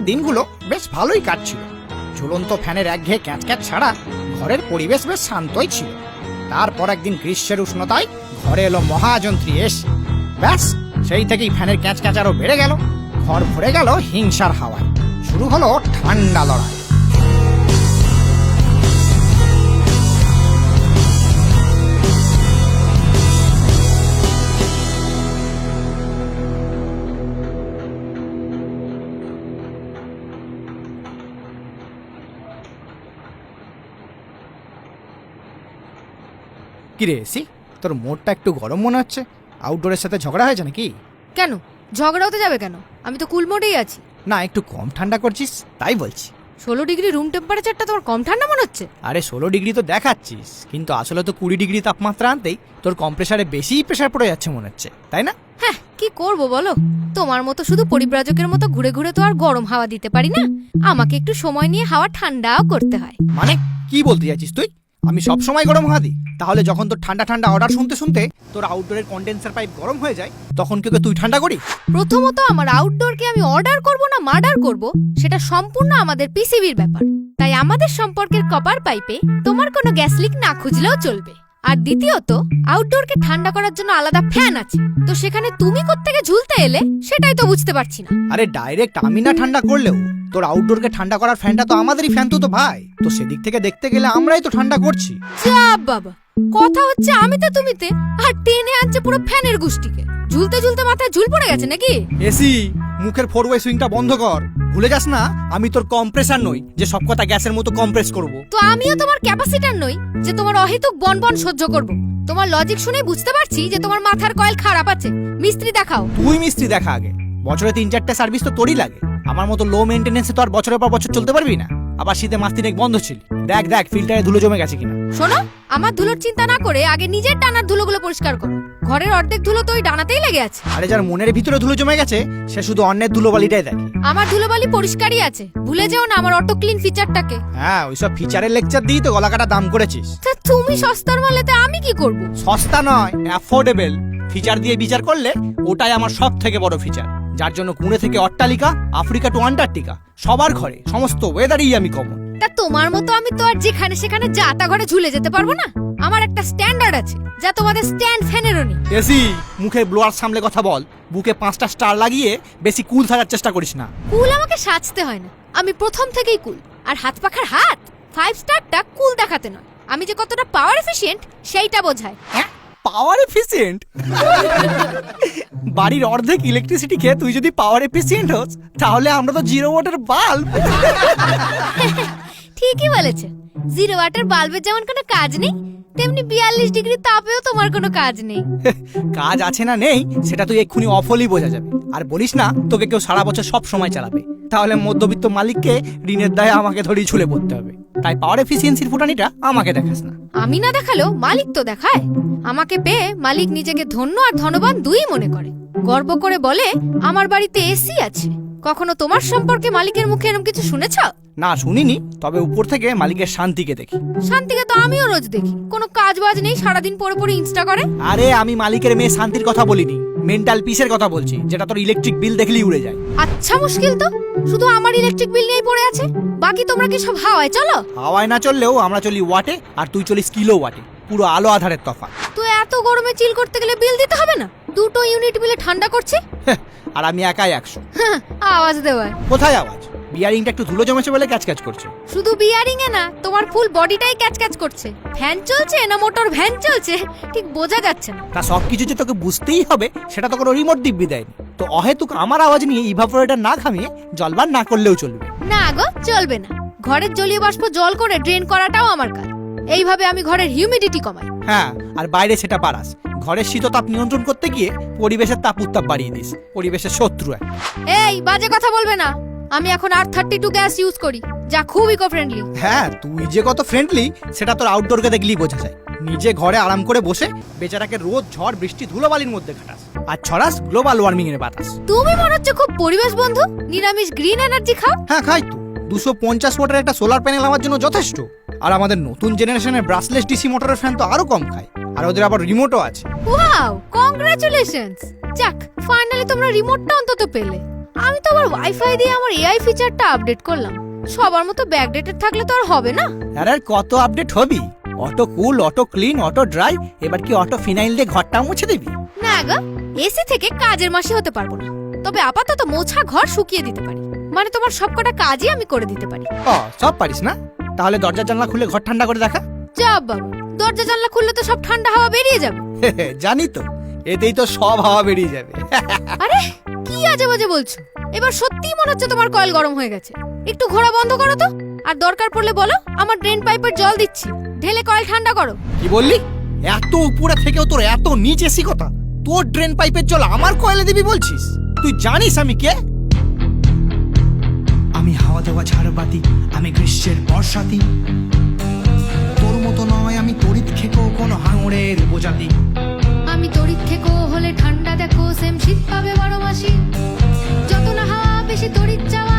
গরমের দিনগুলো বেশ ভালোই কাটছিল। ঝুলন্ত ফ্যানের একঘেয়ে ক্যাঁচ ক্যাঁচ ছাড়া ঘরের পরিবেশ বেশ শান্তই ছিল। তারপর একদিন গ্রীষ্মের উষ্ণতায় ঘরে এলো মহাযন্ত্রী এসি। ব্যাস, সেই থেকেই ফ্যানের ক্যাঁচ ক্যাঁচ আরো বেড়ে গেল। ঘর ভরে গেল হিংসার হাওয়ায়। শুরু হলো ঠান্ডা লড়াই। কিরে এসি, তোর মোড়টা একটু গরম মনে হচ্ছে। আউটডোরের সাথে ঝগড়া হয়েছে নাকি? কেন ঝগড়া হতে যাবে কেন? আমি তো কুল মোডেই আছি। না, একটু কম ঠান্ডা করছিস তাই বলছি। 16 ডিগ্রি রুম টেম্পারেচারটা তোমার কম ঠান্ডা মনে হচ্ছে? আরে 16 ডিগ্রি তো দেখাচ্ছিস, কিন্তু আসলে তো 20 ডিগ্রি তাপমাত্রা আনতেই তোর কম্প্রেসারে বেশি প্রেসার পড়ে যাচ্ছে মনে হচ্ছে, তাই না? হ্যাঁ, কি করব বলো, তোমার মতো শুধু পরিব্রাজকের মতো ঘুরে ঘুরে তো আর গরম হাওয়া দিতে পারি না। আমাকে একটু সময় নিয়ে হাওয়া ঠান্ডাও করতে হয়। মানে কি বলতে যাচ্ছিস তুই? আমি সব সময় গরম হাওয়া দিই? তাহলে যখন তোর ঠান্ডা ঠান্ডা অর্ডার শুনতে শুনতে তোর আউটডোরের কন্ডেন্সার পাইপ গরম হয়ে যায়, তখন কি তুই ঠান্ডা করি? প্রথমত, আমার আউটডোরকে আমি অর্ডার করব না মার্ডার করব সেটা সম্পূর্ণ আমাদের পিসিবির ব্যাপার। তাই আমাদের সম্পর্কের কপার পাইপে তোমার কোনো গ্যাস লিক না খুঁজলেও চলবে। আর দ্বিতীয়ত, আউটডোরকে ঠান্ডা করার জন্য আলাদা ফ্যান আছে, তো সেখানে তুমি কোত্থেকে ঝুলতে এলে সেটাই তো বুঝতে পারছি না। আরে ডাইরেক্ট আমি না ঠান্ডা করলেও তোর আউটডোরকে ঠান্ডা করার ফ্যানটা তো আমাদেরই ফ্যান তো ভাই। তো সেদিক থেকে দেখতে গেলে আমরাই তো ঠান্ডা করছি। যা বাবা, কথা হচ্ছে আমিতে তুমিতে, আর টেনে আনছে পুরো ফ্যানের গুষ্টিকে। ঝুলতে ঝুলতে মাথায় ঝুল পড়ে গেছে নাকি? এসি, মুখের ফোর ওয়ে সুইংটা বন্ধ কর। ভুলে যাস না আমি তোর কম্প্রেসার নই যে সব কথা গ্যাসের মতো কম্প্রেস করব। তো আমিও তোমার ক্যাপাসিটার নই যে তোমার অহেতুক বনবন সহ্য করব। তোমার লজিক শুনে বুঝতে পারছি যে তোমার মাথার কয়েল খারাপ আছে। মিস্ত্রি দেখাও। তুই মিস্ত্রি দেখা আগে। বছরে 3-4টা সার্ভিস তো তোরই লাগে। আমার মতো লো মেইনটেনেন্সে তো আর বছরের পর বছর চলতে পারবি না। আবার শীতে মাস্তিনেক বন্ধ ছিল। দেখ দেখ ফিল্টারে ধুলো জমে গেছে কিনা। শোনো, আমার ধুলোর চিন্তা না করে আগে নিজের ডানার ধুলোগুলো পরিষ্কার করো। ঘরের অর্ধেক ধুলো তো ওই ডানাতেই লেগে আছে। আরে যার মনের ভিতরে ধুলো জমে গেছে সে শুধু অন্যের ধুলোবালিটাই দেখে। আমার ধুলোবালি পরিষ্কারই আছে, ভুলে যেও না আমার অটো ক্লিন ফিচারটাকে। হ্যাঁ, ওইসব ফিচারের লেকচার দিয়ে তো গলা কাটা দাম করেছিস। তা তুমি সস্তার মালেতে আমি কি করব? সস্তা নয়, অ্যাফোর্ডেবল। ফিচার দিয়ে বিচার করলে ওটাই আমার সব থেকে বড় ফিচার, যার জন্য কুড়ে থেকে অট্টালিকা, আফ্রিকা টু আন্টার্কটিকা সবার ঘরে সমস্ত ওয়েদারই আমি কমন। তা তোমার মতো আমি তো আর যেখানে সেখানে যাতা ঘরে ঝুলে যেতে পারবো না। আমার একটা স্ট্যান্ডার্ড আছে যা তোমাদের স্ট্যান্ড ফ্যানেরও নেই। এসি, মুখে ব্লোয়ার সামলে কথা বল। বুকে 5টা স্টার লাগিয়ে বেশি কুল থাকার চেষ্টা করিস না। কুল আমাকে সাজতে হয় না, আমি প্রথম থেকেই কুল। আর হাত পাখার হাত 5 স্টারটা কুল দেখাতে নয়, আমি যে কতটা পাওয়ার এফিশিয়েন্ট সেইটা বোঝায়। পাওয়ার এফিশিয়েন্ট? বাড়ির অর্ধেক ইলেকট্রিসিটি খেয়ে তুই যদি পাওয়ার এফিশিয়েন্ট হোস, তাহলে আমরা তো 0 ওয়াটের বাল্ব। ঠিকই বলেছে, 0 ওয়াটের বাল্বের যেমন কোনো কাজ নেই, তেমনি 42 ডিগ্রি তাপেও তোমার কোনো কাজ নেই। কাজ আছে না নেই সেটা তুই এক্ষুনি অফ হলেই বোঝা যাবে। আর বলিস না তোকে কেউ সারা বছর সব সময় চালাবে, তাহলে মধ্যবিত্ত মালিককে ঋণের দায়ে আমাকে ধরেই ঝুলে পড়তে হবে। তাই পাওয়ার এফিসিয়েন্সির ফুটানিটা আমাকে দেখাস না। আমি না দেখালেও মালিক তো দেখায়। আমাকে পেয়ে মালিক নিজেকে ধন্য আর ধনবান দুই মনে করে, গর্ব করে বলে আমার বাড়িতে এসি আছে। কখনো তোমার সম্পর্কে মালিকের মুখে এরকম কিছু শুনেছ? না, শুনিনি। তবে উপর থেকে মালিকের শান্তিকে দেখি। শান্তিকে তো আমিও রোজ দেখি, কোনো কাজ বাজ নেই, সারাদিন পরে পরে ইনস্টা করে। আরে আমি মালিকের মেয়ে শান্তির কথা বলিনি, মেন্টাল পিসের কথা বলছি, যেটা তোর ইলেকট্রিক বিল দেখলেই উড়ে যায়। আচ্ছা, মুশকিল তো, শুধু আমার ইলেকট্রিক বিল নিয়েই পড়ে আছে, বাকি তোমরা কি সব হাওয়ায় চলো? হাওয়ায় না চললেও আমরা চলি ওয়াটে, আর তুই চলিস কিলো ওয়াটে। পুরো আলো আধারের তফাৎ। তো এত গরমে চিল করতে গেলে বিল দিতে হবে না? 2টো ইউনিট মিলে ঠান্ডা করছে। আর আমি একাই 100। আওয়াজ দেওয়ায়। কোথায় আওয়াজ? বিয়ারিংটা একটু ধুলো জমেছে বলে ক্যাচ ক্যাচ করছে। শুধু বিয়ারিং এ না, তোমার ফুল বডিটাই ক্যাচ ক্যাচ করছে। ফ্যান চলছে না মোটর ভ্যান চলছে ঠিক বোঝা যাচ্ছে না। তা সবকিছু যে তোকে বুঝতেই হবে সেটা তো কোনো রিমোট দিব্যি দেয়নি। তো অহেতুক আমার আওয়াজ নিয়ে ইভাপোরেটর না ঘামিয়ে জলবার না করলেও চলবে। না গো, চলবে না। ঘরের জলীয় বাষ্প জল করে ড্রেন করাটাও আমার কাজ। এইভাবে আমি ঘরের হিউমিডিটি কমাই। হ্যাঁ, আর বাইরে সেটা বাড়াস। ঘরের শীততাপ নিয়ন্ত্রণ করতে গিয়ে পরিবেশের তাপ উত্তাপ বাড়িয়ে দিস। পরিবেশের শত্রু। এই বাজে কথা বলবে না। আমি এখন R32 গ্যাস ইউজ করি, যা খুব ইকো ফ্রেন্ডলি। হ্যাঁ, তুই যে কত ফ্রেন্ডলি সেটা তোর আউটডোরকে দেখলেই বোঝা যায়। নিজে ঘরে আরাম করে বসে বেচারাকে রোদ ঝড় বৃষ্টি ধুলোবালির মধ্যে কাটাস, আর ছড়াস গ্লোবাল ওয়ার্মিং এর বাতাস। তুমি মনে হচ্ছে খুব পরিবেশ বন্ধু, নিরামিষ গ্রিন এনার্জি খাও। হ্যাঁ, খাই তো। 250 ওয়াটের একটা সোলার প্যানেল আমার জন্য যথেষ্ট। আর আমাদের নতুন জেনারেশনের ব্রাশলেস ডিসি মোটরের ফ্যান তো আরো কম খায়। আর ওদের আবার রিমোটও আছে। Wow, congratulations. যাক, ফাইনালি তোমরা রিমোটটা অন্তত পেলে। আমি তো আবার ওয়াইফাই দিয়ে আমার এআই ফিচারটা আপডেট করলাম। সবার মতো ব্যাকডেটেড থাকলে তো আর হবে না। আরে আর কত আপডেট হবি? অটো কুল, অটো ক্লিন, অটো ড্রাই, এবার কি অটো ফিনাইল দিয়ে ঘরটা মুছে দিবি? না গো, এসি থেকে কাজের মাসি হতে পারবো না, তবে আপাতত মোছা ঘর শুকিয়ে দিতে পারি। মানে তোমার সবকটা কাজই আমি করে দিতে পারি। ও, সব পারিস না? তাহলে দরজা জানলা খুলে ঘর ঠান্ডা করে দেখা। যা বাবু, দরজা জানলা খুললে তো সব ঠান্ডা হাওয়া বেরিয়ে যাবে। জানি তো, এতেই তো সব হাওয়া বেরিয়ে যাবে। আরে কি আজে বাজে বলছো? এবার সত্যিই মনে হচ্ছে তোমার কয়েল গরম হয়ে গেছে। একটু ঘোরা বন্ধ করো তো, আর দরকার পড়লে বলো, আমার ড্রেন পাইপের জল দিচ্ছি, ঢেলে কয়েল ঠান্ডা করো। কি বললি? এত উপরে থেকেও তোর এত নিচে এসি কথা? তোর ড্রেন পাইপের জল আমার কয়েলে দিবি বলছিস? তুই জানিস আমি কে? আমি হাওয়া দেওয়া ঝাড়বাতি, আমি গ্রীষ্মের বর্ষাতি। তোর মতো নয় আমি তড়িৎ খেকো কোনো হাঙরের উপজাতি। আমি তড়িৎ খেকো হলে ঠান্ডা দেখো, সেম শীত পাবে 12 মাসি। যত না হাওয়া বেশি তড়িৎ যাওয়া,